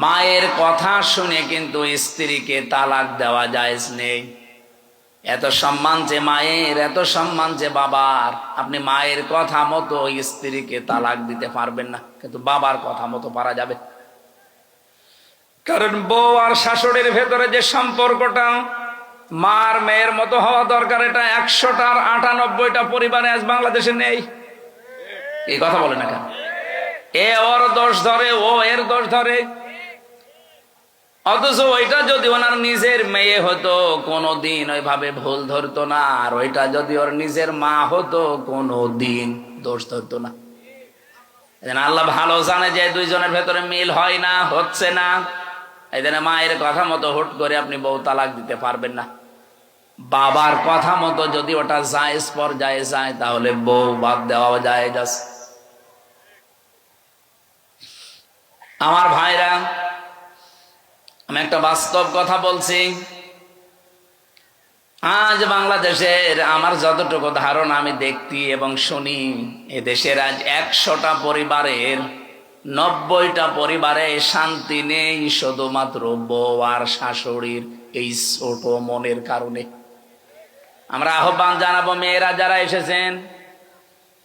মায়ের কথা শুনে কিন্তু স্ত্রীকে তালাক দেওয়া জায়েজ নেই। এত সম্মান যে মায়ের, এত সম্মান যে বাবার, আপনি মায়ের কথা মতো স্ত্রীকে তালাক দিতে পারবেন না, কিন্তু বাবার কথা মতো পারা যাবে। কারণ বউ আর শাশুড়ির ভেতরে যে সম্পর্কটা মার মেয়ের মতো হওয়া দরকার, এটা 100টার 98টা পরিবারে আজ বাংলাদেশে নেই। এই কথা বলে না কেন? এ ওর দোষ ধরে, ও এর দোষ ধরে। অথচ ওইটা যদি ওনার নিজের মেয়ে হতো কোনোদিন ওইভাবে ভুল ধরতো না, আর ওইটা যদি ওর নিজের মা হতো কোনোদিন দোষ ধরতো না। আল্লাহ ভালো জানে যে দুইজনের ভেতরে মিল হয় না, হচ্ছে না। এই জন্য মায়ের কথা মতো হুট করে আপনি বউ তালাক দিতে পারবেন না। বাবার কথা মতো যদি ওটা জায়েজ পর্যায়ে যায়, তাহলে বউ বাদ দেওয়া জায়েজ আছে। আমার ভাইরা, আমি একটা বাস্তব কথা বলছি। আজ বাংলাদেশের আমার যতটুকু ধারণা আমি দেখতি এবং শুনি, এদেশের আজ 100টা পরিবারের 90টা পরিবারে শান্তি নেই, শুধুমাত্র বউ আর শাশুড়ির এই ছোট মনের কারণে। আমরা আহ্বান জানাবো, মেয়েরা যারা এসেছেন,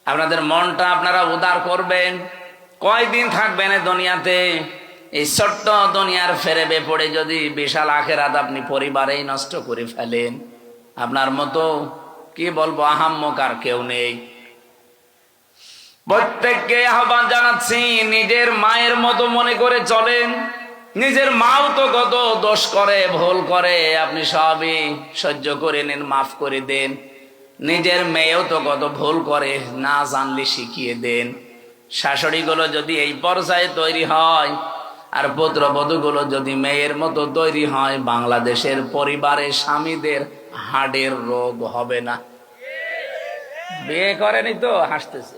আপনাদের মনটা আপনারা উদার করবেন। কয়দিন থাকবেন এই দুনিয়াতে? এই ছোট্ট দুনিয়ার ফেরেবে পড়ে যদি বিশাল আখেরাত আপনি পরিবারেই নষ্ট করে ফেলেন, আপনার মতো কি বলবো আহাম্মক আর কেউ নেই। প্রত্যেককে আহ্বান জানাচ্ছি, নিজের মায়ের মতো মনে করে চলেন। নিজের মাও তো কত দোষ করে, ভুল করে, আপনি সবই সহ্য করে নেন, মাফ করে দেন। নিজের মেয়েও তো কত ভুল করে, না জানলে শিখিয়ে দেন। শাশুড়িগুলো যদি এই পর্যায়ে তৈরি হয়, আর পুত্রবধূগুলো যদি মেয়ের মতো তৈরি হয়, বাংলাদেশের পরিবারে স্বামীদের হাড়ের রোগ হবে না। বিয়ে করেনি তো হাসতেছে।